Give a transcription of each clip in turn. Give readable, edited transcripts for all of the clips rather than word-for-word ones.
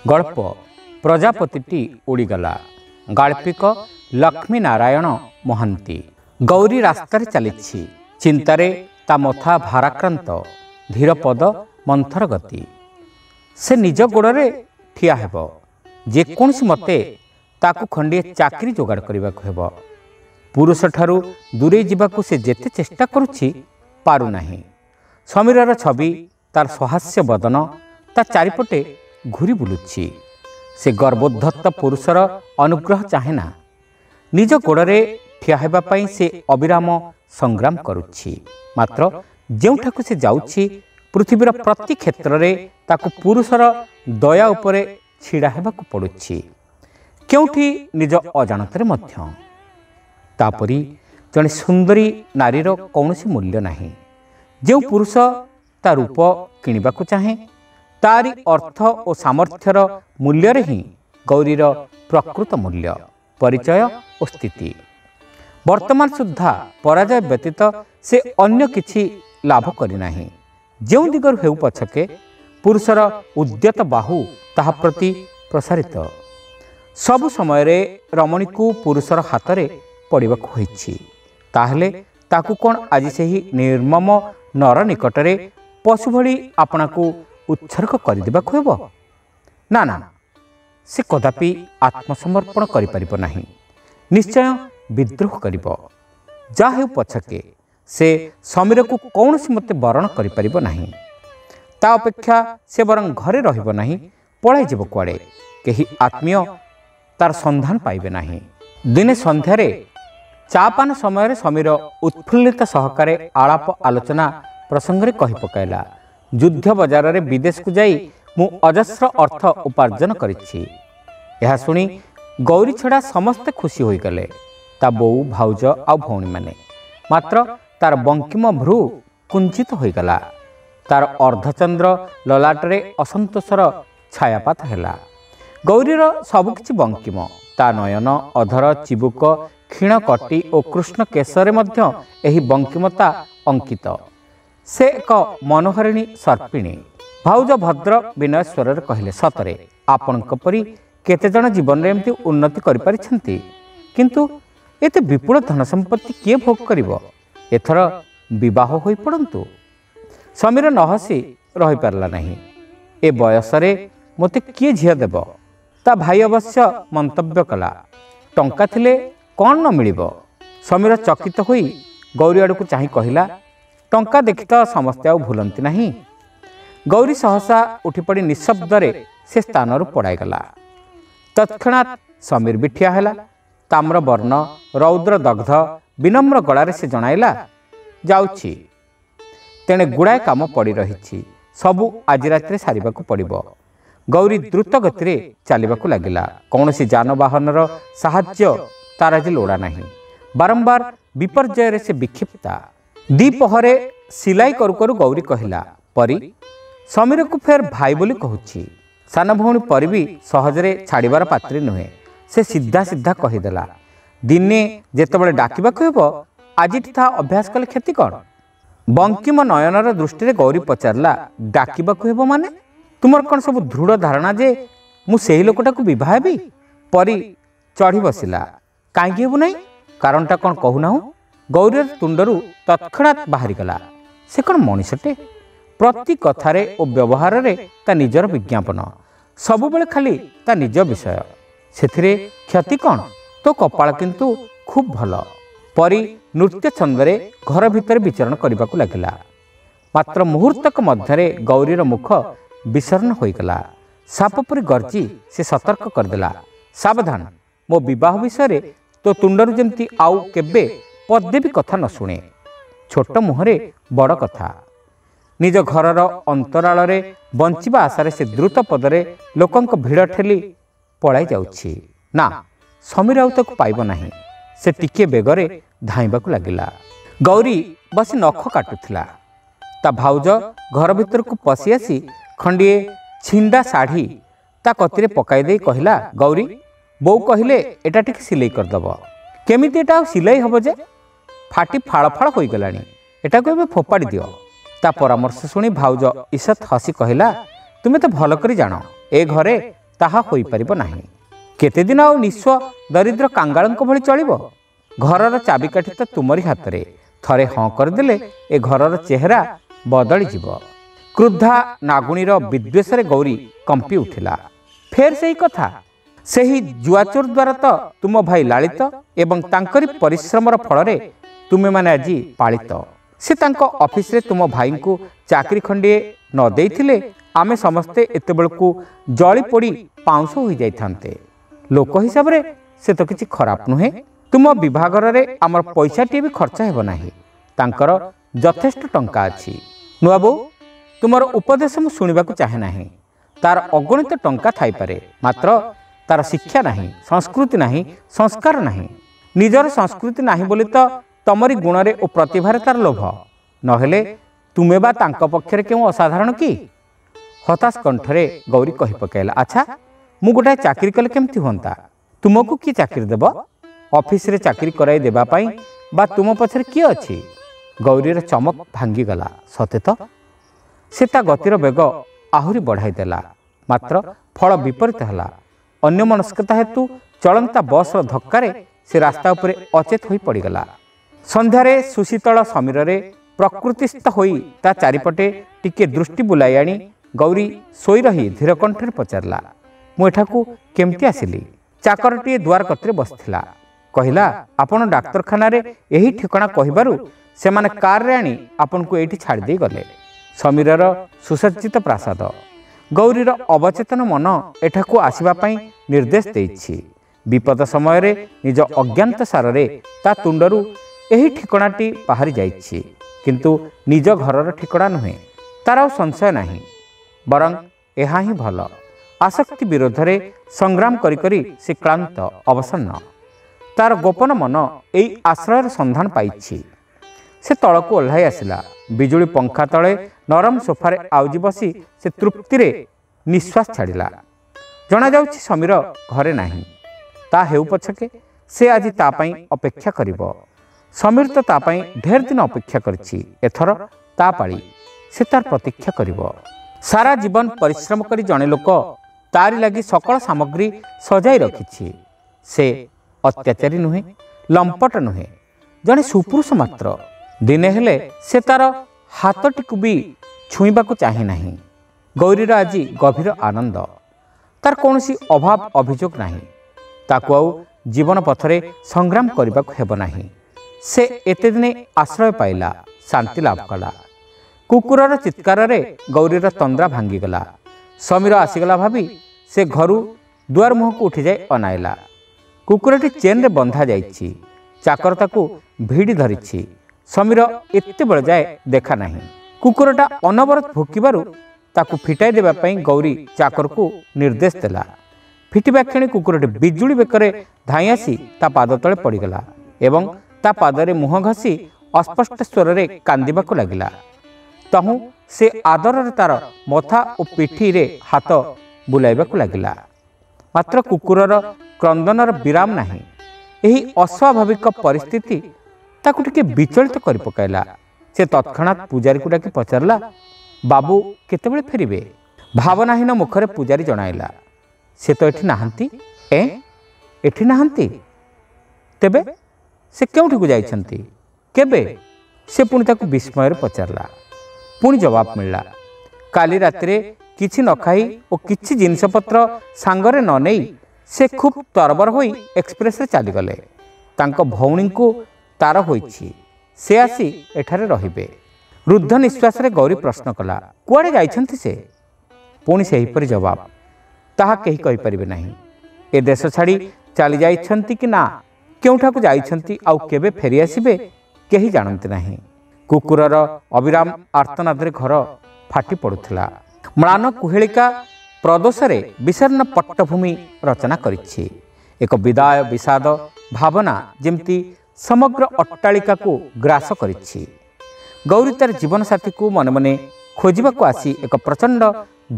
गल्प प्रजापतिटी उड़ीगला। गाल्पिक लक्ष्मी नारायण महांती। गौरी रास्तार चली चिंतारे ता मथा भाराक्रांत धीरपद मंथर गति। से निज गोड़े ठिया हेब जेकोसी मते ताकू खंडिए चाकरी जोगाड़ करने को पुरुष ठारू दूरे जावाकू से जेते चेष्टा करुछि पारुना। समीरर छवि तार सहास्य बदन ता चारिपटे घूरी बुलुछि। से गर्भोद्धत पुरुषर अनुग्रह चाहेना। निज गोड़े ठिया हेबा पई से अविराम संग्राम करुछि। मात्र जेउठाकू से जाउछि पृथ्वीर प्रति क्षेत्र में ताकू पुरुषर दया उपरे छिड़ा हेबाकू पड़ुछि। केउठी निज अजाणतरे मध्य। तापरी जड़े सुंदरी नारीर कौनसी मूल्य नहीं। जो पुरुष ता रूप किणवाकू चाहे तारी अर्थ और सामर्थ्यर मूल्य ही गौरीर प्रकृत मूल्य परिचय और स्थिति। वर्तमान सुद्धा पराजय व्यतीत से अन्य किछि लाभ करिना। जो दिगर हेउ पछके पुरुषर उद्यत बाहु ताहा प्रति प्रसारित। सबु समय रे रमणी को पुरुषर हाथ रे पड़िबाकू होइछि। ताहले ताकू कोन आज से ही निर्मम नर निकटरे पशु भली आपना को उत्सर्ग करदेबाकू हेबो? ना ना, से कदापि आत्मसमर्पण करि परिबो नाही। निश्चय विद्रोह करिबो। जा हेउ पछके से समीर को कौनसी मते वरण करि परिबो नाही। ता अपेक्षा से बरं घरे रहिबो नाही, पळाइ जेबो कुआडे। केही आत्मीय तार संधान पाइबे नाही। दिने संध्यारे चापान समय समीर उत्फुल्लित सहकारे आलाप आलोचना प्रसंग कही पकाइला। युद्ध बजार रे विदेश को जाई मु अजस्र अर्थ उपार्जन करिछि। यह सुनी गौरी छड़ा समस्ते खुशी होई गले। ता बोऊ भाउज आ भौणी माने। मात्र तार बंकिम भ्रू कुंचित होई गला। तार अर्धचंद्र ललाटरे असंतोषर छायापात हैला। गौरीर सबकिछि बंकिम। ता नयन अधर चिबुक क्षीण कटी और कृष्ण केशरे मध्य एही बंकिमता अंकित। से एक मनोहरिणी सर्पिणी। भाउज भद्र विनय स्वर कहले, सतरे आपणक परी केते जन जीवन रे एमती उन्नति करि परिछंती, किंतु एते विपुल धन संपत्ति किए भोग करिवो? एथर विवाह होई पड़ंतु। समीर नहसी रही पारला नहीं। ए बयसरे मते किए झिया देब? ता भाई अवश्य मंतव्य कला, टंका थिले कौन न मिलिबो? समीर चकित होई गौरी आड़ को चाही कहिला, टंका देखि तो समस्ते आउ भूलंती नहीं। गौरी सहसा उठिपड़ी निशब्दरे से स्थान पड़ाई गला। तत्क्षणात समीर भी ठिया हैला। ताम्र वर्ण रौद्र दग्ध विनम्र गलारे से जणाइला, जाउछि। तेणे गुड़ाए काम पड़ी रही। सबू आज रात्रे सारिबाकू पड़िबो। गौरी द्रुत गति चलवाकू लगिला। कौनसी जानवाहनर साहाय्य तार आज लोड़ा नहीं। बारंबार विपर्यय से विक्षिप्ता। दीपहरे सिलाई करू करू गौरी कहला, परी समीर को फेर भाई बोली कहूछि। सान भौणी परी भी सहजरे छाड़ीबार पात्री नुहे। से सीधा सीधा कहीदेला, दिने जेतेबेले डाकिबाकू हेबो आज था अभ्यास कले क्षति कौन? बंकिम नयनर दृष्टि गौरी पचारला, डाकिबाकू हेबो माने? तुमर कौन सब दृढ़ धारणा जे मु सेही लोकटाकू विवाह हेबी? परी चढ़ी बसिला, कहीं हेबू नहीं? कारणटा कौन कहूना? गौरीर तुंडरू तत्क्षणात बाहरी गला, से कौन मनीषटे? प्रति कथारे और व्यवहार रे ता निजर विज्ञापन, सबुबेले खाली ता निज विषय। सेथिरे क्षति कौन? तो कपाल किंतु खूब भल। परी नृत्य छंदरे घर भितर विचरण करने लगिला। मात्र मुहूर्तक मध्यरे गौरीर मुख विसर्ण होईगला। साप परी गर्जी से सतर्क करदेला, सावधान, मो विवाह विषय तो तुंडरू जमती आउ केबे पदे भी कथा न शुणे। छोट मुहरे बड़ कथा। निज घरर अंतराल रे बंचिबा आशारे से द्रुत पदरे लोकंक भिड़ ठेली पलाई जाउछि। ना, समीर आउ तक पाइब नाही। से टिके बेगरे धाइबाकू लागिला। गौरी बसी नख काटुथिला। ता भाउज घर भितर को पशि आसी खंडिए छिंडा साड़ी ता कतिरे पकाई दे कहिला, गौरी बो कहले एटा टिक सिलाई करदब। केमिति एटा सिलाई हबो जे? फाटी फाड़ फाड़ होई गलानी, एटा को एबे फोपाड़ी दियो। ता परामर्श सुनी भाउज ईषत हसी कहिला, तुमे तो भल करी जानो, ए घरे ତାହା ହୋଇପାରିବ ନାହିଁ। କେତେଦିନ ଆଉ ନିଃସ୍ୱ ଦରିଦ୍ର କାଙ୍ଗାଳଙ୍କ ଭଳି ଚଳିବ? ଘରର ଚାବିକାଠି ତ ତୁମରି ହାତରେ। ଥରେ ହଁ କରିଦେଲେ ଏ ଘରର ଚେହେରା ବଦଳିଯିବ। କ୍ରୁଦ୍ଧା ନାଗୁଣୀର ବିଦ୍ୱେଷରେ ଗୌରୀ କମ୍ପି ଉଠିଲା। ଫେର୍ ସେଇ କଥା, ସେହି ଜୁଆଚୋର ଦ୍ୱାରା ତ ତୁମ ଭାଇ ଲାଳିତ ଏବଂ ତାଙ୍କରି ପରିଶ୍ରମର ଫଳରେ ତୁମେମାନେ ଆଜି ପାଳିତ। ସେ ତାଙ୍କ ଅଫିସରେ ତୁମ ଭାଇଙ୍କୁ ଚାକିରି ଖଣ୍ଡିଏ ନ ଦେଇଥିଲେ ଆମେ ସମସ୍ତେ ଏତେବେଳକୁ ଜଳି ପୋଡ଼ି ପାଉଁଶ ହୋଇଯାଇଥାନ୍ତେ। ଲୋକ ହିସାବରେ ସେ ତ କିଛି ଖରାପ ନୁହେଁ। ତୁମ ବିଭାଘରରେ ଆମର ପଇସାଟିଏ ବି ଖର୍ଚ୍ଚ ହେବ ନାହିଁ। ତାଙ୍କର ଯଥେଷ୍ଟ ଟଙ୍କା ଅଛି। ନୂଆବୋଉ, ତୁମର ଉପଦେଶ ମୁଁ ଶୁଣିବାକୁ ଚାହେଁ ନାହିଁ। ତାର ଅଗଣିତ ଟଙ୍କା ଥାଇପାରେ, ମାତ୍ର ତାର ଶିକ୍ଷା ନାହିଁ, ସଂସ୍କୃତି ନାହିଁ, ସଂସ୍କାର ନାହିଁ। ନିଜର ସଂସ୍କୃତି ନାହିଁ ବୋଲି ତ ତମରି ଗୁଣରେ ଓ ପ୍ରତିଭାରେ ତାର ଲୋଭ। ନହେଲେ ତୁମେ ବା ତାଙ୍କ ପକ୍ଷରେ କେଉଁ ଅସାଧାରଣ କି? ହତାଶ କଣ୍ଠରେ ଗୌରୀ କହି ପକାଇଲା, ଆଚ୍ଛା, ମୁଁ ଗୋଟାଏ ଚାକିରି କଲେ କେମିତି ହୁଅନ୍ତା? ତୁମକୁ କିଏ ଚାକିରି ଦେବ? ଅଫିସରେ ଚାକିରି କରାଇ ଦେବା ପାଇଁ ବା ତୁମ ପଛରେ କିଏ ଅଛି? ଗୌରୀର ଚମକ ଭାଙ୍ଗିଗଲା। ସତେ ତ? ସେ ତା ଗତିର ବେଗ ଆହୁରି ବଢ଼ାଇ ଦେଲା, ମାତ୍ର ଫଳ ବିପରୀତ ହେଲା। ଅନ୍ୟମନସ୍କତା ହେତୁ ଚଳନ୍ତା ବସ୍ର ଧକ୍କାରେ ସେ ରାସ୍ତା ଉପରେ ଅଚେତ ହୋଇ ପଡ଼ିଗଲା। ସନ୍ଧ୍ୟାରେ ସୁଶୀତଳ ସମୀରରେ ପ୍ରକୃତିସ୍ଥ ହୋଇ ତା ଚାରିପଟେ ଟିକିଏ ଦୃଷ୍ଟି ବୁଲାଇ ଆଣି ଗୌରୀ ଶୋଇ ରହି ଧୀର କଣ୍ଠରେ ପଚାରିଲା, ମୁଁ ଏଠାକୁ କେମିତି ଆସିଲି? ଚାକରଟିଏ ଦୁଆର କତିରେ ବସିଥିଲା। କହିଲା, ଆପଣ ଡାକ୍ତରଖାନାରେ ଏହି ଠିକଣା କହିବାରୁ ସେମାନେ କାରରେ ଆଣି ଆପଣଙ୍କୁ ଏଇଠି ଛାଡ଼ିଦେଇ ଗଲେ। ସମୀରର ସୁସଜ୍ଜିତ ପ୍ରାସାଦ। ଗୌରୀର ଅବଚେତନ ମନ ଏଠାକୁ ଆସିବା ପାଇଁ ନିର୍ଦ୍ଦେଶ ଦେଇଛି। ବିପଦ ସମୟରେ ନିଜ ଅଜ୍ଞାତ ସାରରେ ତା ତୁଣ୍ଡରୁ ଏହି ଠିକଣାଟି ବାହାରି ଯାଇଛି। କିନ୍ତୁ ନିଜ ଘରର ଠିକଣା ନୁହେଁ। ତାର ଆଉ ସଂଶୟ ନାହିଁ, ବରଂ ଏହା ହିଁ ଭଲ। ଆସକ୍ତି ବିରୋଧରେ ସଂଗ୍ରାମ କରି କରି ସେ କ୍ଳାନ୍ତ, ଅବସନ୍ନ। ତାର ଗୋପନ ମନ ଏଇ ଆଶ୍ରୟର ସନ୍ଧାନ ପାଇଛି। ସେ ତଳକୁ ଓହ୍ଲାଇ ଆସିଲା। ବିଜୁଳି ପଙ୍ଖା ତଳେ ନରମ ସୋଫାରେ ଆଉଜି ବସି ସେ ତୃପ୍ତିରେ ନିଶ୍ୱାସ ଛାଡ଼ିଲା। ଜଣାଯାଉଛି ସମୀର ଘରେ ନାହିଁ। ତା ହେଉ ପଛକେ ସେ ଆଜି ତା ପାଇଁ ଅପେକ୍ଷା କରିବ। ସମୀର ତ ତା ପାଇଁ ଢେର ଦିନ ଅପେକ୍ଷା କରିଛି। ଏଥର ତା ପାଳି, ସେ ତାର ପ୍ରତୀକ୍ଷା କରିବ। ସାରା ଜୀବନ ପରିଶ୍ରମ କରି ଜଣେ ଲୋକ ତାରି ଲାଗି ସକଳ ସାମଗ୍ରୀ ସଜାଇ ରଖିଛି। ସେ ଅତ୍ୟାଚାରୀ ନୁହେଁ, ଲମ୍ପଟ ନୁହେଁ, ଜଣେ ସୁପୁରୁଷ ମାତ୍ର। ଦିନେ ହେଲେ ସେ ତାର ହାତଟିକୁ ବି ଛୁଇଁବାକୁ ଚାହିଁ ନାହିଁ। ଗୌରୀର ଆଜି ଗଭୀର ଆନନ୍ଦ। ତାର କୌଣସି ଅଭାବ ଅଭିଯୋଗ ନାହିଁ। ତାକୁ ଆଉ ଜୀବନ ପଥରେ ସଂଗ୍ରାମ କରିବାକୁ ହେବ ନାହିଁ। ସେ ଏତେଦିନେ ଆଶ୍ରୟ ପାଇଲା, ଶାନ୍ତି ଲାଭ କଲା। କୁକୁରର ଚିତ୍କାରରେ ଗୌରୀର ତନ୍ଦ୍ରା ଭାଙ୍ଗିଗଲା। ସମୀର ଆସିଗଲା ଭାବି ସେ ଘରୁ ଦୁଆର ମୁହଁକୁ ଉଠିଯାଇ ଅନାଇଲା। କୁକୁରଟି ଚେନ୍ରେ ବନ୍ଧା ଯାଇଛି। ଚାକର ତାକୁ ଭିଡ଼ି ଧରିଛି। ସମୀର ଏତେବେଳ ଯାଏ ଦେଖା ନାହିଁ। କୁକୁରଟା ଅନବରତ ଭୋକିବାରୁ ତାକୁ ଫିଟାଇ ଦେବା ପାଇଁ ଗୌରୀ ଚାକରକୁ ନିର୍ଦ୍ଦେଶ ଦେଲା। ଫିଟିବା କ୍ଷଣି କୁକୁରଟି ବିଜୁଳି ବେକରେ ଧାଇଁ ଆସି ତା ପାଦ ତଳେ ପଡ଼ିଗଲା ଏବଂ ତା ପାଦରେ ମୁହଁ ଘଷି ଅସ୍ପଷ୍ଟ ସ୍ୱରରେ କାନ୍ଦିବାକୁ ଲାଗିଲା। ତହୁଁ ସେ ଆଦରରେ ତାର ମଥା ଓ ପିଠିରେ ହାତ ବୁଲାଇବାକୁ ଲାଗିଲା। ମାତ୍ର କୁକୁରର କ୍ରନ୍ଦନର ବିରାମ ନାହିଁ। ଏହି ଅସ୍ୱାଭାବିକ ପରିସ୍ଥିତି ତାକୁ ଟିକେ ବିଚଳିତ କରି ପକାଇଲା। ସେ ତତ୍କ୍ଷଣାତ୍ ପୂଜାରୀକୁ ଡାକି ପଚାରିଲା, ବାବୁ କେତେବେଳେ ଫେରିବେ? ଭାବନାହୀନ ମୁଖରେ ପୂଜାରୀ ଜଣାଇଲା, ସେ ତ ଏଠି ନାହାନ୍ତି। ଏଠି ନାହାନ୍ତି? ତେବେ ସେ କେଉଁଠିକୁ ଯାଇଛନ୍ତି? କେବେ? ସେ ପୁଣି ତାକୁ ବିସ୍ମୟରେ ପଚାରିଲା। ପୁଣି ଜବାବ ମିଳିଲା, କାଲି ରାତିରେ କିଛି ନ ଖାଇ ଓ କିଛି ଜିନିଷପତ୍ର ସାଙ୍ଗରେ ନ ନେଇ ସେ ଖୁବ୍ ତରବର ହୋଇ ଏକ୍ସପ୍ରେସରେ ଚାଲିଗଲେ। ତାଙ୍କ ଭଉଣୀଙ୍କୁ ତାର ହୋଇଛି, ସେ ଆସି ଏଠାରେ ରହିବେ। ରୁଦ୍ଧ ନିଶ୍ୱାସରେ ଗୌରୀ ପ୍ରଶ୍ନ କଲା, କୁଆଡ଼େ ଯାଇଛନ୍ତି ସେ? ପୁଣି ସେହିପରି ଜବାବ, ତାହା କେହି କହିପାରିବେ ନାହିଁ। ଏ ଦେଶ ଛାଡ଼ି ଚାଲି ଯାଇଛନ୍ତି କି ନା କେଉଁଠାକୁ ଯାଇଛନ୍ତି ଆଉ କେବେ ଫେରିଆସିବେ କେହି ଜାଣନ୍ତି ନାହିଁ। କୁକୁରର ଅବିରାମ ଆର୍ତ୍ତନାଦରେ ଘର ଫାଟି ପଡ଼ୁଥିଲା। ମ୍ଳାନ କୁହେଳିକା ପ୍ରଦୋଷରେ ବିଷର୍ଣ୍ଣ ପଟ୍ଟଭୂମି ରଚନା କରିଛି। ଏକ ବିଦାୟ ବିଷାଦ ଭାବନା ଯେମିତି ସମଗ୍ର ଅଟ୍ଟାଳିକାକୁ ଗ୍ରାସ କରିଛି। ଗୌରୀ ତାର ଜୀବନସାଥୀକୁ ମନେ ମନେ ଖୋଜିବାକୁ ଆସି ଏକ ପ୍ରଚଣ୍ଡ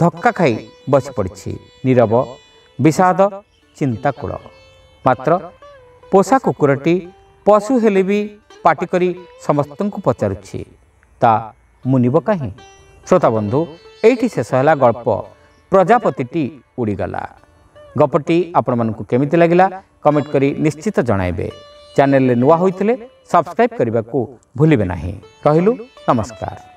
ଧକ୍କା ଖାଇ ବସି ପଡ଼ିଛି। ନୀରବ, ବିଷାଦ, ଚିନ୍ତାକୁଳ। ମାତ୍ର ପୋଷା କୁକୁରଟି ପଶୁ ହେଲେ ବି ପାଟି କରି ସମସ୍ତଙ୍କୁ ପଚାରୁଛି, ତା ମୁନିବ କାହିଁ? ଶ୍ରୋତାବନ୍ଧୁ, ଏଇଠି ଶେଷ ହେଲା ଗଳ୍ପ ପ୍ରଜାପତିଟି ଉଡ଼ିଗଲା। गपटी आपमनकु केमिति लागिला कमेंट करी निश्चित जणाइबे। चैनल नुआ होइतिले सब्सक्राइब करने को भूलिबे नहीं। कहलु नमस्कार।